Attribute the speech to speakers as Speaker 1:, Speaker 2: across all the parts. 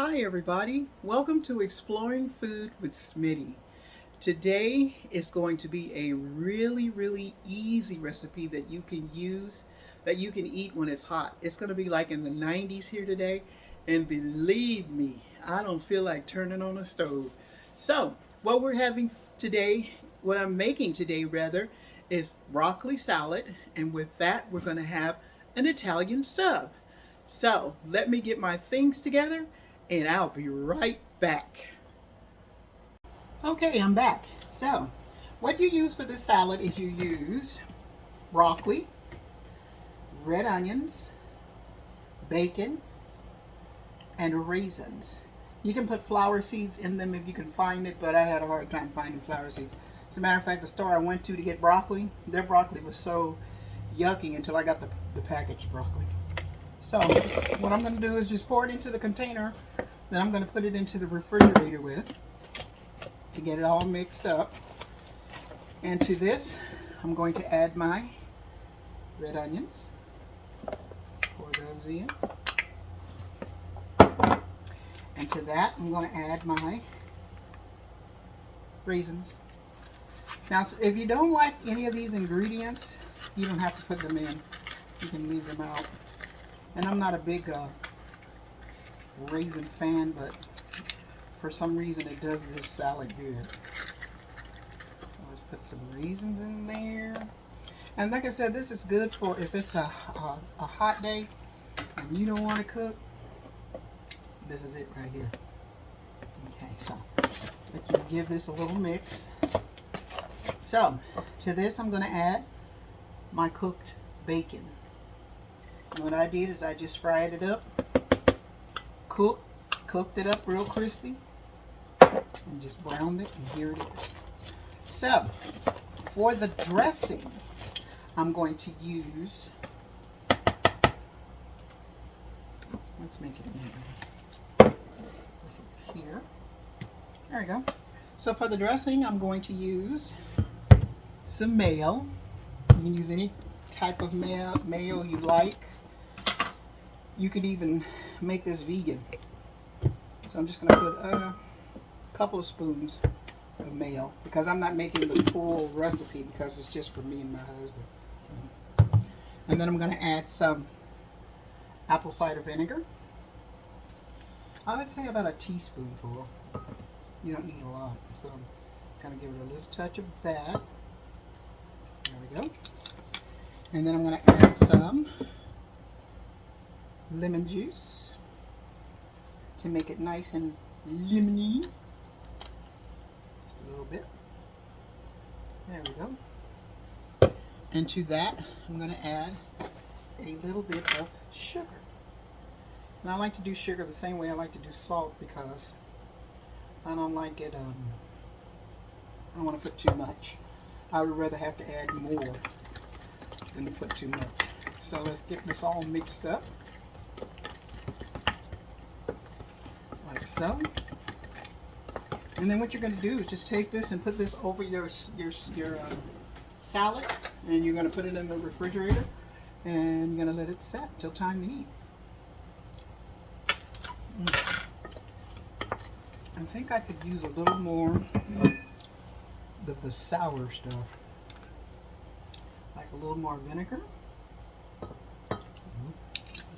Speaker 1: Hi everybody, welcome to Exploring Food with Smitty. Today is going to be a really easy recipe that you can use, that you can eat when it's hot. It's going to be like in the 90s here today, and believe me, I don't feel like turning on a stove. So, what we're having today, what I'm making today rather, is broccoli salad, and with that, we're going to have an Italian sub. So, let me get my things together and I'll be right back. Okay, I'm back. So, what you use for this salad is you use broccoli, red onions, bacon, and raisins. You can put flower seeds in them if you can find it, but I had a hard time finding flower seeds. As a matter of fact, the store I went to get broccoli, their broccoli was so yucky until I got the packaged broccoli. So, what I'm going to do is just pour it into the container that I'm going to put it into the refrigerator with to get it all mixed up. And to this, I'm going to add my red onions. Pour those in. And to that, I'm going to add my raisins. Now, if you don't like any of these ingredients, you don't have to put them in. You can leave them out. And I'm not a big raisin fan, but for some reason it does this salad good. So let's put some raisins in there. And like I said, this is good for if it's a hot day and you don't want to cook. This is it right here. Okay, so let's give this a little mix. So to this I'm going to add my cooked bacon. And what I did is I just fried it up, cooked it up real crispy, and just browned it, and here it is. So for the dressing, I'm going to use, let's make it in this up here. There we go. So for the dressing, I'm going to use some mayo. You can use any type of mayo you like. You could even make this vegan. So I'm just going to put a couple of spoons of mayo because I'm not making the full recipe because it's just for me and my husband. So, and then I'm going to add some apple cider vinegar. I would say about a teaspoonful. You don't need a lot. So I'm going to give it a little touch of that. There we go. And then I'm going to add some lemon juice to make it nice and lemony. Just a little bit. There we go. And to that, I'm going to add a little bit of sugar. And I like to do sugar the same way I like to do salt because I don't like it, I don't want to put too much. I would rather have to add more than to put too much. So let's get this all mixed up. Like so. And then what you're going to do is just take this and put this over your salad, and you're going to put it in the refrigerator, and you're going to let it set until time to eat. I think I could use a little more of the sour stuff, like a little more vinegar. I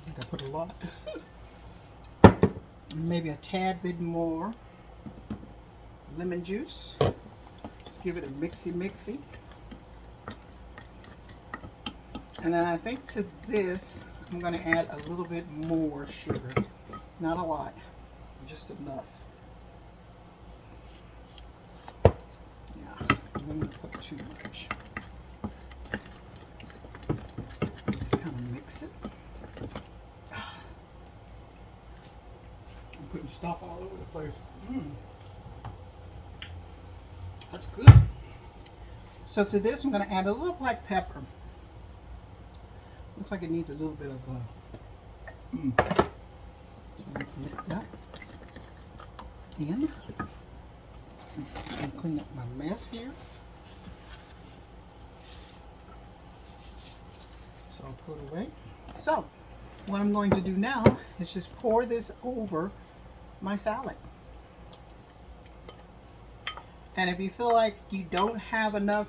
Speaker 1: think I put a lot. Maybe a tad bit more lemon juice. Just give it a mixy. And then I think to this, I'm going to add a little bit more sugar. Not a lot, just enough. Yeah, I'm going to put too much. Just kind of mix it. I'm putting stuff all over the place. That's good. So to this, I'm going to add a little black pepper. Looks like it needs a little bit of so let's mix that in and clean up my mess here. So I'll put it away. So what I'm going to do now is just pour this over my salad. And if you feel like you don't have enough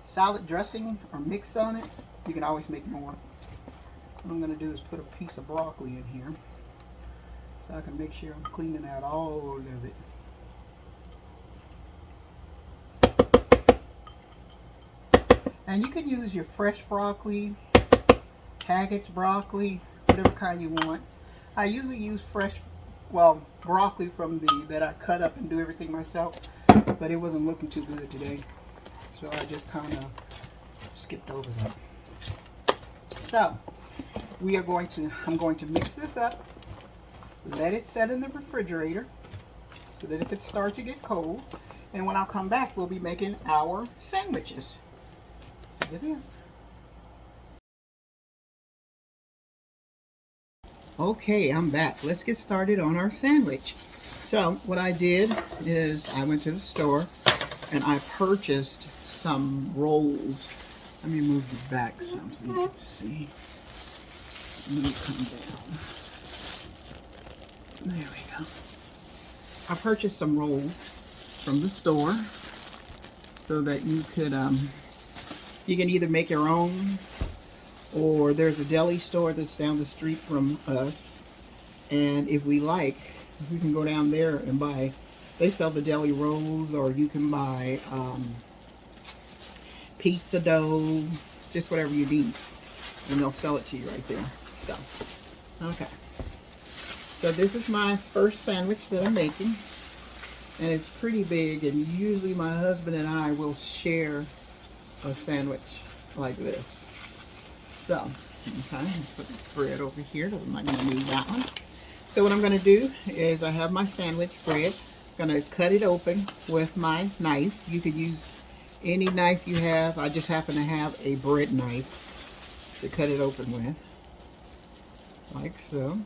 Speaker 1: salad dressing or mix on it, you can always make more. What I'm going to do is put a piece of broccoli in here so I can make sure I'm cleaning out all of it. And you can use your fresh broccoli, packaged broccoli, whatever kind you want. I usually use fresh, well, broccoli from that I cut up and do everything myself, but it wasn't looking too good today, so I just kind of skipped over that. So I'm going to mix this up, let it set in the refrigerator so that if it starts to get cold, and when I'll come back, we'll be making our sandwiches. See you then. Okay, I'm back. Let's get started on our sandwich. So what I did is I went to the store and I purchased some rolls. Let me move the back some so you can see. Let me come down. There we go. I purchased some rolls from the store so that you could you can either make your own, or there's a deli store that's down the street from us, and if we like, we can go down there and buy, they sell the deli rolls, or you can buy pizza dough, just whatever you need, and they'll sell it to you right there. So, okay. So this is my first sandwich that I'm making, and it's pretty big, and usually my husband and I will share a sandwich like this. So, okay, put the bread over here. I'm not going to need that one. So what I'm going to do is I have my sandwich bread. I'm going to cut it open with my knife. You could use any knife you have. I just happen to have a bread knife to cut it open with. Like so.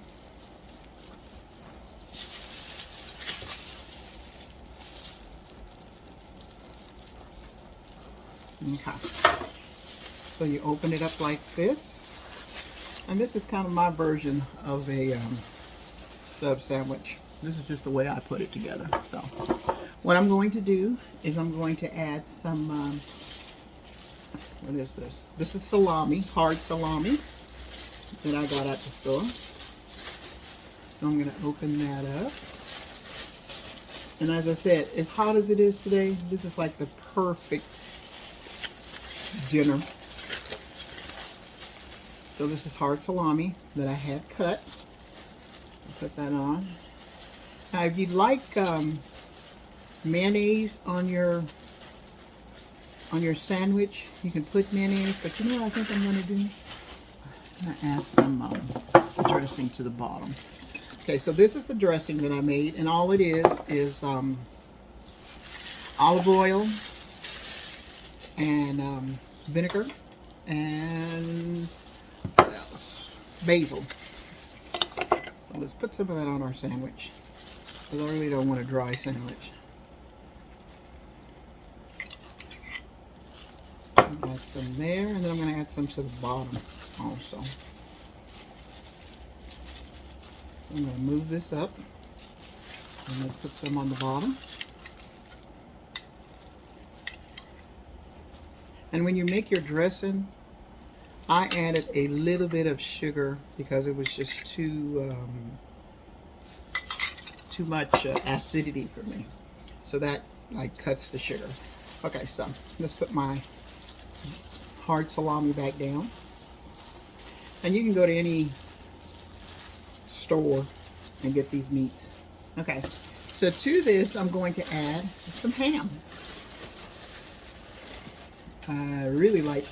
Speaker 1: Okay. So you open it up like this. And this is kind of my version of a sub sandwich. This is just the way I put it together. So what I'm going to do is I'm going to add some, what is this? This is salami, hard salami that I got at the store. So I'm going to open that up. And as I said, as hot as it is today, this is like the perfect dinner. So this is hard salami that I had cut. I'll put that on. Now if you'd like mayonnaise on your sandwich, you can put mayonnaise, but you know what I think I'm going to do? I'm going to add some dressing to the bottom. Okay, so this is the dressing that I made, and all it is olive oil and vinegar and what else? Basil. So let's put some of that on our sandwich, because I really don't want a dry sandwich. Add some there, and then I'm going to add some to the bottom also. I'm going to move this up. I'm going to put some on the bottom. And when you make your dressing, I added a little bit of sugar because it was just too much acidity for me. So that like cuts the sugar. Okay, so let's put my hard salami back down. And you can go to any store and get these meats. Okay, so to this I'm going to add some ham. I really like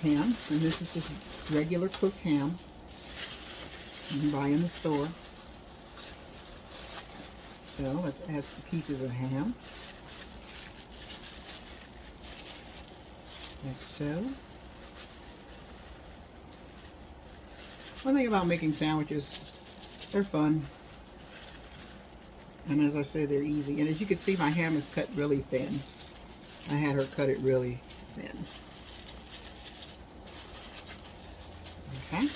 Speaker 1: ham, and this is just regular cooked ham you can buy in the store. So let's add some pieces of ham, like so. One thing about making sandwiches, they're fun, and as I say, they're easy. And as you can see, my ham is cut really thin. I had her cut it really thin. Okay.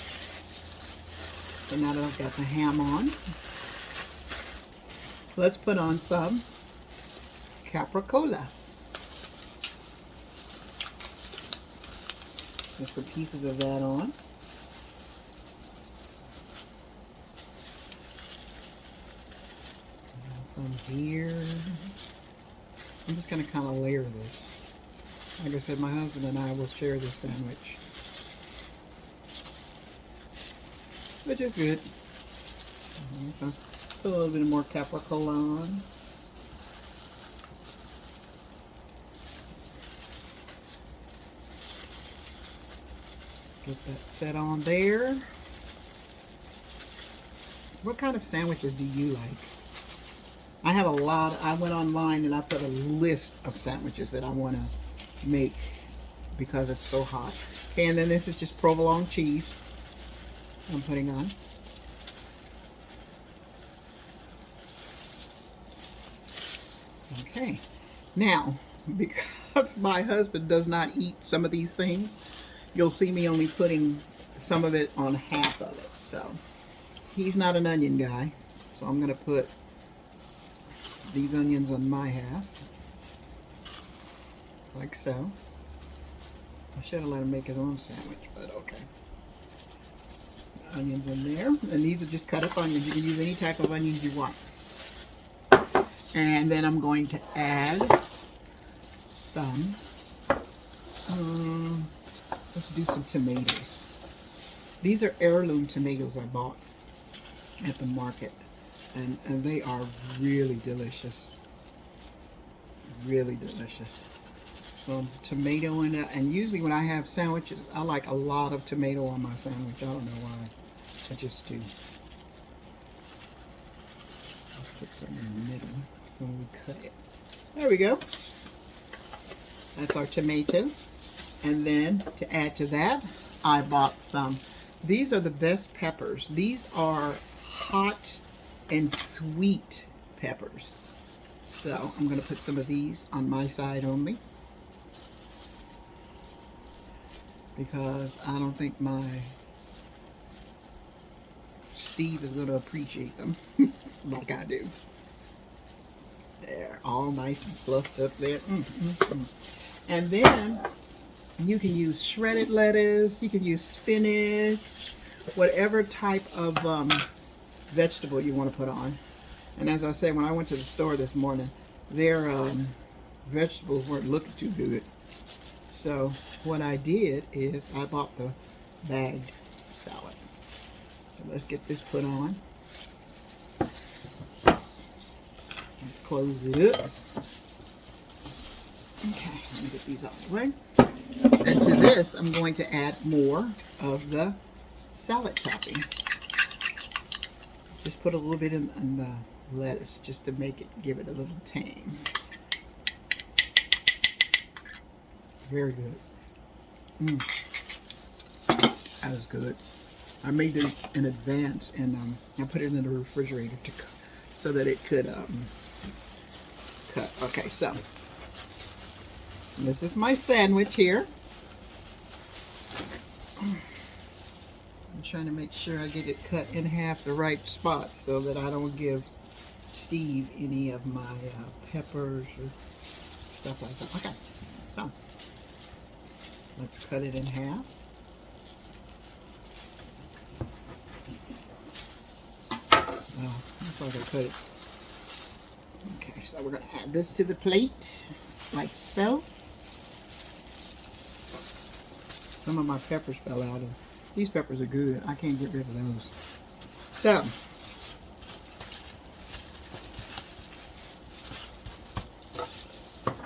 Speaker 1: So now that I've got the ham on, let's put on some capricola. Put some pieces of that on. Some here. I'm just going to kind of layer this. Like I said, my husband and I will share this sandwich, which is good. So put a little bit more capricola on. Get that set on there. What kind of sandwiches do you like? I have a lot. I went online and I put a list of sandwiches that I want to make because it's so hot. Okay, and then this is just provolone cheese I'm putting on. Okay, now because my husband does not eat some of these things, you'll see me only putting some of it on half of it. So he's not an onion guy, so I'm going to put these onions on my half, like so. I should have let him make his own sandwich, but okay. Onions in there, and these are just cut up onions. You can use any type of onions you want. And then I'm going to add some, let's do some tomatoes. These are heirloom tomatoes I bought at the market. And they are really delicious. Really delicious. So tomato in it. And usually when I have sandwiches, I like a lot of tomato on my sandwich. I don't know why. I just do. I'll put some in the middle so we cut it. There we go. That's our tomato. And then to add to that, I bought some. These are the best peppers. These are hot and sweet peppers. So I'm going to put some of these on my side only, because I don't think my Steve is going to appreciate them like I do. They're all nice and fluffed up there. And then you can use shredded lettuce, you can use spinach, whatever type of vegetable you want to put on. And as I said, when I went to the store this morning, their vegetables weren't looking too good. So what I did is I bought the bagged salad. So let's get this put on. Let's close it up. Okay, let me get these out of the way. And to this, I'm going to add more of the salad topping. Just put a little bit in the lettuce just to make it, give it a little tang. Very good. That was good. I made this in advance and I put it in the refrigerator so that it could cut. Okay, so this is my sandwich here. I'm trying to make sure I get it cut in half the right spot so that I don't give Steve any of my peppers or stuff like that. Okay, so let's cut it in half. Oh, that's like I cut it. Okay, so we're going to add this to the plate, like so. Some of my peppers fell out, and these peppers are good. I can't get rid of those. So,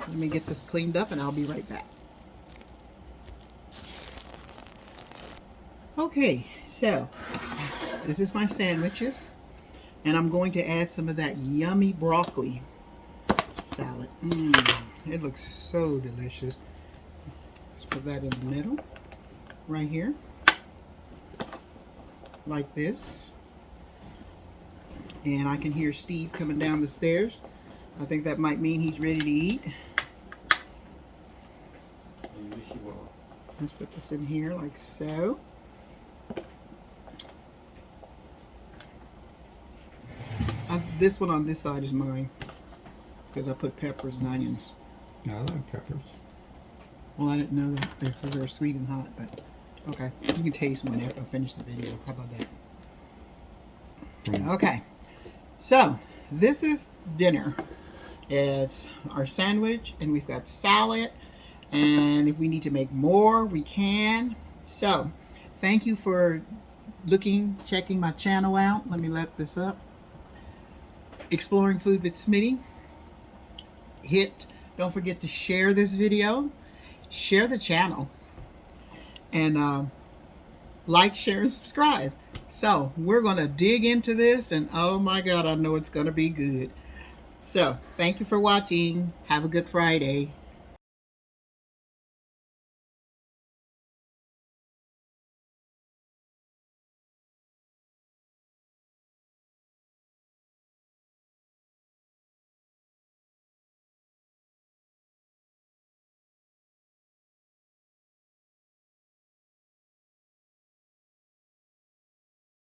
Speaker 1: let me get this cleaned up and I'll be right back. Okay, so this is my sandwiches, and I'm going to add some of that yummy broccoli salad. It looks so delicious. Let's put that in the middle, right here, like this. And I can hear Steve coming down the stairs. I think that might mean he's ready to eat. Let's put this in here like so. this one on this side is mine because I put peppers and onions.
Speaker 2: I like peppers.
Speaker 1: Well, I didn't know that they're sweet and hot, but okay. You can taste one after I finish the video. How about that? Okay. So, this is dinner. It's our sandwich, and we've got salad. And if we need to make more, we can. So, thank you for checking my channel out. Let me let this up. Exploring Food with Smitty. Don't forget to share this video. Share the channel. And like, share, and subscribe. So, we're going to dig into this. And oh my God, I know it's going to be good. So, thank you for watching. Have a good Friday.